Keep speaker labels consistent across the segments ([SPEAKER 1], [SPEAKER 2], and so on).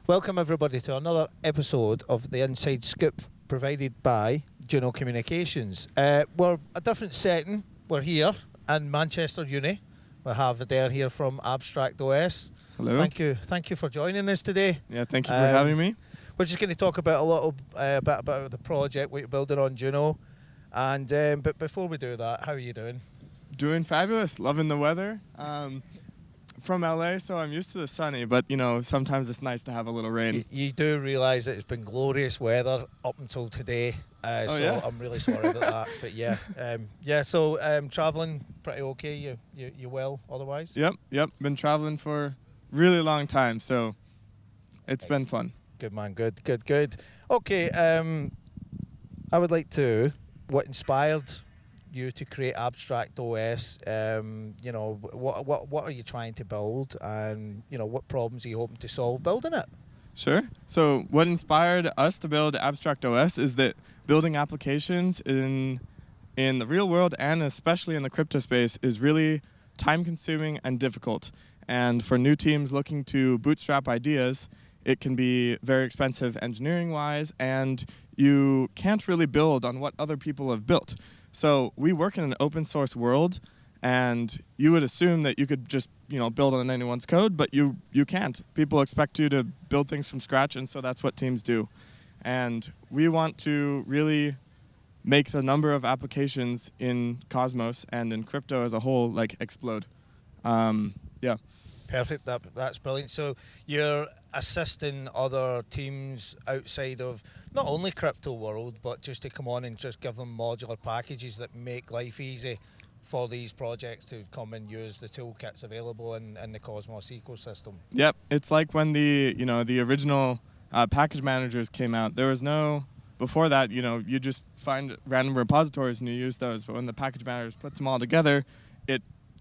[SPEAKER 1] Welcome everybody to another episode of the Inside Scoop provided by Juno Communications. We're a different setting. We're here in Manchester Uni. We have Adair here from Abstract OS.
[SPEAKER 2] Hello.
[SPEAKER 1] Thank you for joining us today.
[SPEAKER 2] Yeah, thank you for having me.
[SPEAKER 1] We're just going to talk about a little bit about the project we're building on Juno. And but before we do that, how are you doing?
[SPEAKER 2] Doing fabulous. Loving the weather. From LA, so I'm used to the sunny, but sometimes it's nice to have a little rain.
[SPEAKER 1] You do realise that it's been glorious weather up until today,
[SPEAKER 2] yeah?
[SPEAKER 1] I'm really sorry about that. But yeah, so travelling pretty okay. You well otherwise?
[SPEAKER 2] Yep. Been traveling for a really long time, so it's been fun.
[SPEAKER 1] Good man, good. Okay, I would like to. What inspired you to create Abstract OS? What are you trying to build, and what problems are you hoping to solve building it?
[SPEAKER 2] Sure. So what inspired us to build Abstract OS is that building applications in the real world, and especially in the crypto space, is really time consuming and difficult. And for new teams looking to bootstrap ideas, it can be very expensive engineering wise, and you can't really build on what other people have built. So we work in an open source world, and you would assume that you could just build on anyone's code, but you can't. People expect you to build things from scratch, and so that's what teams do. And we want to really make the number of applications in Cosmos and in crypto as a whole explode. Yeah.
[SPEAKER 1] Perfect. That's brilliant. So you're assisting other teams outside of not only crypto world, but just to come on and just give them modular packages that make life easy for these projects to come and use the toolkits available in the Cosmos ecosystem.
[SPEAKER 2] Yep. It's like when the original package managers came out. There was no before that. You just find random repositories and you use those. But when the package managers put them all together,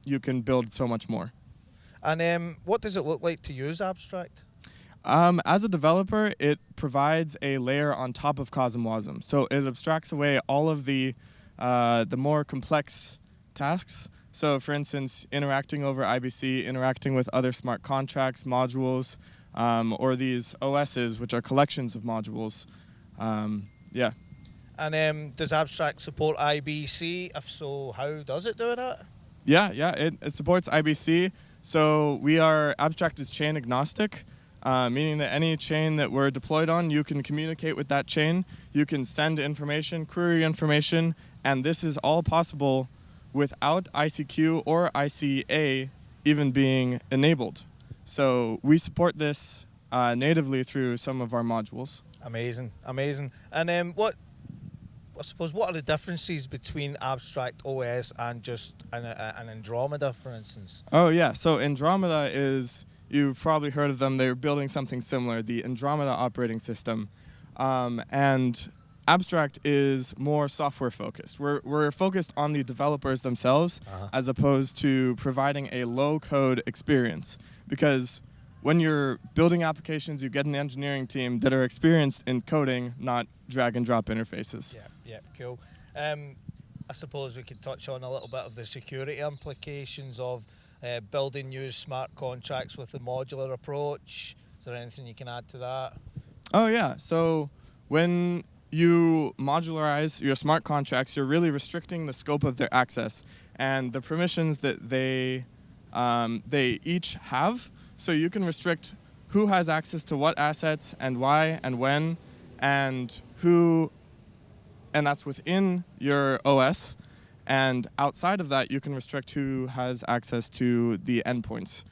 [SPEAKER 2] you can build so much more.
[SPEAKER 1] And what does it look like to use Abstract?
[SPEAKER 2] As a developer, it provides a layer on top of CosmWasm. So it abstracts away all of the more complex tasks. So for instance, interacting over IBC, interacting with other smart contracts, modules, or these OSs, which are collections of modules. Yeah.
[SPEAKER 1] And does Abstract support IBC? If so, how does it do that?
[SPEAKER 2] Yeah, it supports IBC. So Abstract is chain agnostic, meaning that any chain that we're deployed on, you can communicate with that chain, you can send information, query information, and this is all possible without ICQ or ICA even being enabled. So we support this natively through some of our modules.
[SPEAKER 1] Amazing. And what are the differences between Abstract OS and just an Andromeda, for instance?
[SPEAKER 2] Oh yeah, so Andromeda is, you've probably heard of them, they're building something similar, the Andromeda operating system. And Abstract is more software focused. We're focused on the developers themselves as opposed to providing a low code experience. Because when you're building applications, you get an engineering team that are experienced in coding, not drag and drop interfaces.
[SPEAKER 1] Yeah, cool. I suppose we could touch on a little bit of the security implications of building new smart contracts with the modular approach. Is there anything you can add to that?
[SPEAKER 2] Oh yeah, so when you modularize your smart contracts, you're really restricting the scope of their access and the permissions that they each have. So you can restrict who has access to what assets and why and when, and that's within your OS. And outside of that, you can restrict who has access to the endpoints.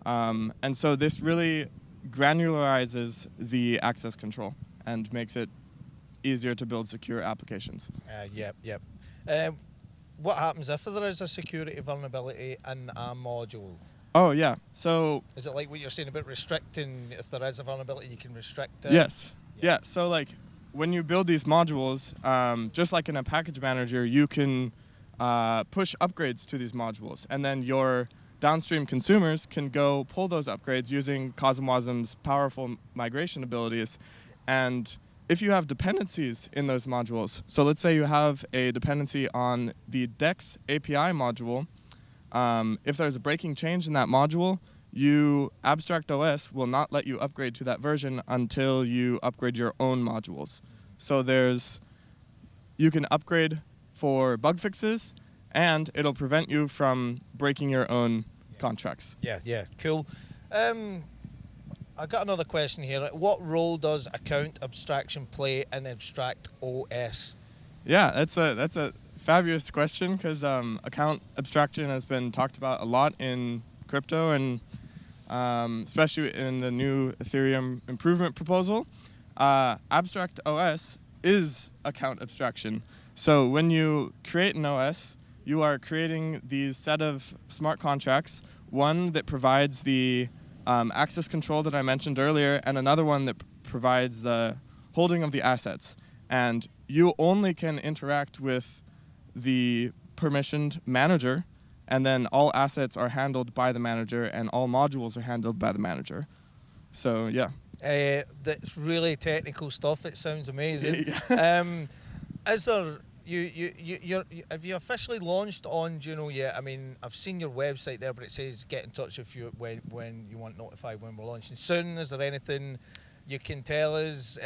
[SPEAKER 2] And so this really granularizes the access control and makes it easier to build secure applications.
[SPEAKER 1] Yep. What happens if there is a security vulnerability in a module?
[SPEAKER 2] Oh, yeah. So
[SPEAKER 1] is it like what you're saying about restricting? If there is a vulnerability, you can restrict it?
[SPEAKER 2] Yes. Yeah. So when you build these modules, just like in a package manager, you can push upgrades to these modules. And then your downstream consumers can go pull those upgrades using CosmWasm's powerful migration abilities. And if you have dependencies in those modules, so let's say you have a dependency on the DEX API module, if there's a breaking change in that module, Abstract OS will not let you upgrade to that version until you upgrade your own modules. So you can upgrade for bug fixes, and it'll prevent you from breaking your own contracts.
[SPEAKER 1] Yeah, cool. I got another question here. What role does account abstraction play in Abstract OS?
[SPEAKER 2] Yeah, that's a fabulous question, because account abstraction has been talked about a lot in crypto, and especially in the new Ethereum improvement proposal. Abstract OS is account abstraction. So when you create an OS, you are creating these set of smart contracts, one that provides the access control that I mentioned earlier, and another one that provides the holding of the assets. And you only can interact with the permissioned manager, and then all assets are handled by the manager, and all modules are handled by the manager. So, yeah.
[SPEAKER 1] That's really technical stuff. It sounds amazing. Is there have you officially launched on Juno yet? I mean, I've seen your website there, but it says get in touch with you when you want notified when we're launching soon. Is there anything you can tell us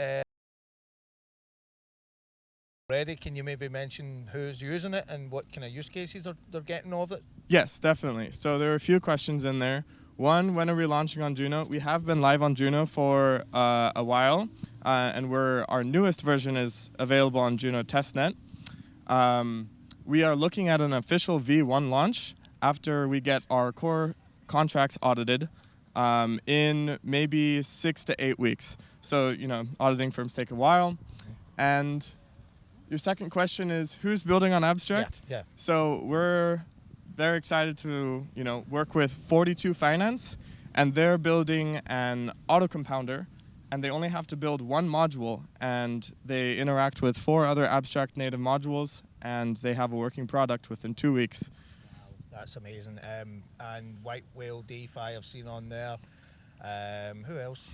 [SPEAKER 1] already? Can you maybe mention who's using it and what kind of use cases they're getting of it?
[SPEAKER 2] Yes, definitely. So there are a few questions in there. One, when are we launching on Juno? We have been live on Juno for a while, and our newest version is available on Juno testnet. We are looking at an official V1 launch after we get our core contracts audited in maybe 6 to 8 weeks. So, auditing firms take a while. And your second question is, who's building on Abstract?
[SPEAKER 1] Yeah.
[SPEAKER 2] So we're very excited to, work with 42 Finance, and they're building an auto compounder, and they only have to build one module, and they interact with 4 other Abstract native modules, and they have a working product within 2 weeks.
[SPEAKER 1] Wow, that's amazing. And White Whale DeFi I've seen on there. Who else?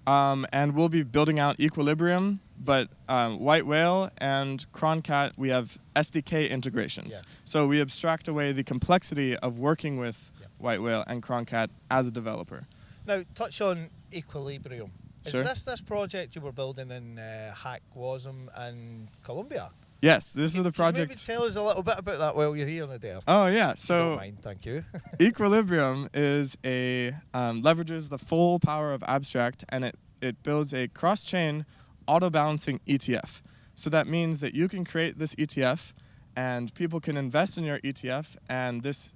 [SPEAKER 2] And we'll be building out Equilibrium, but White Whale and Croncat, we have SDK integrations.
[SPEAKER 1] Yeah.
[SPEAKER 2] So we abstract away the complexity of working with White Whale and Croncat as a developer.
[SPEAKER 1] Now, touch on Equilibrium. Is
[SPEAKER 2] Sure.
[SPEAKER 1] this project you were building in Hackwasm and Colombia?
[SPEAKER 2] Yes, this is the project.
[SPEAKER 1] Maybe tell us a little bit about that while you're here, Adair.
[SPEAKER 2] Oh, yeah.
[SPEAKER 1] If you don't
[SPEAKER 2] So
[SPEAKER 1] mind, thank you.
[SPEAKER 2] Equilibrium is leverages the full power of Abstract, and it builds a cross-chain auto-balancing ETF. So that means that you can create this ETF, and people can invest in your ETF, and this,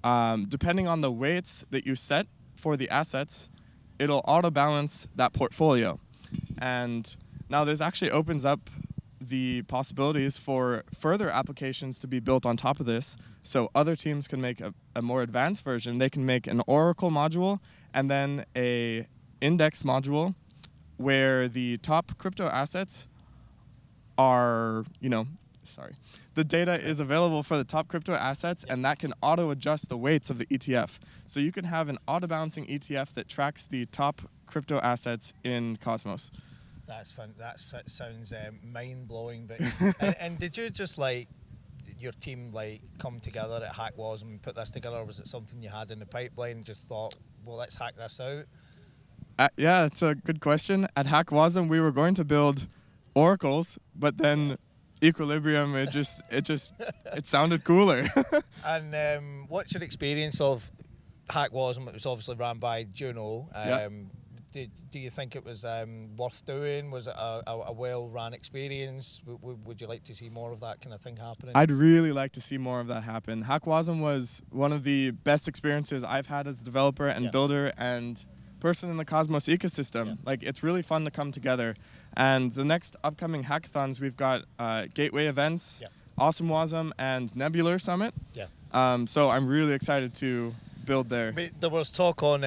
[SPEAKER 2] depending on the weights that you set for the assets, it'll auto-balance that portfolio. And now this actually opens up the possibilities for further applications to be built on top of this, so other teams can make a more advanced version. They can make an Oracle module and then a index module where the top crypto assets are, the data is available for the top crypto assets, and that can auto-adjust the weights of the ETF. So you can have an auto-balancing ETF that tracks the top crypto assets in Cosmos.
[SPEAKER 1] That's fun. That sounds mind-blowing. But and did you just your team come together at Hackwasm and put this together, or was it something you had in the pipeline and just thought, well, let's hack this out?
[SPEAKER 2] Yeah, it's a good question. At Hackwasm, we were going to build oracles, but then Equilibrium, it sounded cooler.
[SPEAKER 1] And what's your experience of Hackwasm? It was obviously ran by Juno. Do you think it was worth doing? Was it a well-run experience? Would you like to see more of that kind of thing happening?
[SPEAKER 2] I'd really like to see more of that happen. Hackwasm was one of the best experiences I've had as a developer and builder and person in the Cosmos ecosystem. It's really fun to come together. And the next upcoming hackathons, we've got Gateway Events, AwesomeWasm, and Nebular Summit. So I'm really excited to build there.
[SPEAKER 1] There was talk on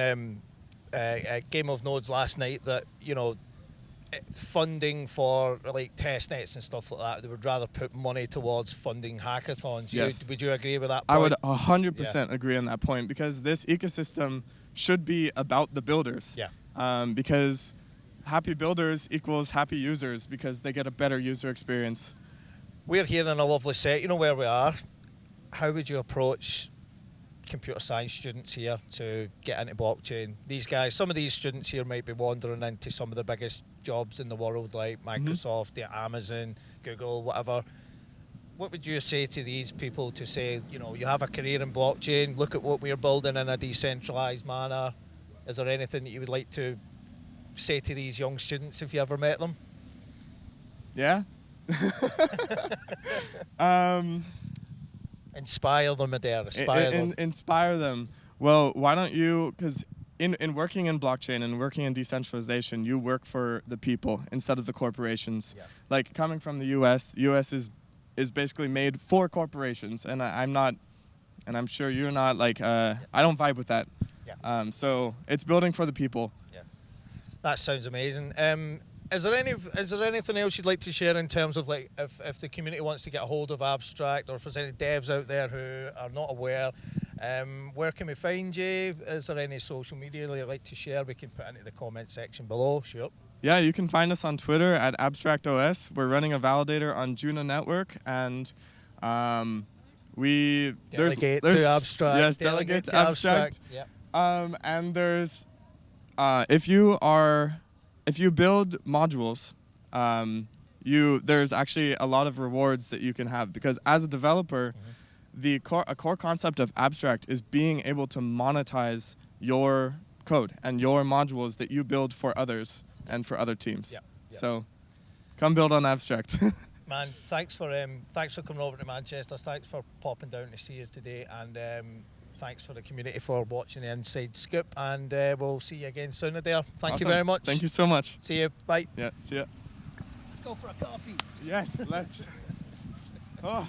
[SPEAKER 1] Game of Nodes last night that funding for test nets and stuff like that, they would rather put money towards funding hackathons.
[SPEAKER 2] Yes.
[SPEAKER 1] Would you agree with that point?
[SPEAKER 2] I would 100% agree on that point, because this ecosystem should be about the builders. Because happy builders equals happy users, because they get a better user experience.
[SPEAKER 1] We're here in a lovely set. You know where we are. How would you approach computer science students here to get into blockchain. These guys, some of these students here might be wandering into some of the biggest jobs in the world, like Microsoft, Amazon, Google, whatever. What would you say to these people to say, you know, you have a career in blockchain, look at what we're building in a decentralized manner? Is there anything that you would like to say to these young students if you ever met them?
[SPEAKER 2] Yeah.
[SPEAKER 1] Inspire them, Adair. Inspire them.
[SPEAKER 2] Inspire them. Well, why don't you, because in working in blockchain and working in decentralization, you work for the people instead of the corporations. Yeah. Like coming from the US is basically made for corporations, and I'm not, and I'm sure you're not, like, I don't vibe with that. Yeah. So it's building for the people.
[SPEAKER 1] Yeah. That sounds amazing. Is there anything else you'd like to share in terms of, like, if the community wants to get a hold of Abstract, or if there's any devs out there who are not aware, where can we find you? Is there any social media you'd like to share? We can put into the comment section below. Sure.
[SPEAKER 2] Yeah, you can find us on Twitter at AbstractOS. We're running a validator on Juno Network, and we
[SPEAKER 1] delegate to Abstract.
[SPEAKER 2] Yes, delegate to Abstract. Yep. And there's if you build modules, there's actually a lot of rewards that you can have, because as a developer, a core concept of Abstract is being able to monetize your code and your modules that you build for others and for other teams. Yep. Yep. So come build on Abstract.
[SPEAKER 1] Man, thanks for coming over to Manchester. Thanks for popping down to see us today, and thanks for the community for watching the Inside Scoop, and we'll see you again soon, Adair. Thank you very much.
[SPEAKER 2] Thank you so much.
[SPEAKER 1] See you. Bye.
[SPEAKER 2] Yeah, see ya.
[SPEAKER 1] Let's go for a coffee.
[SPEAKER 2] Yes, let's. Oh.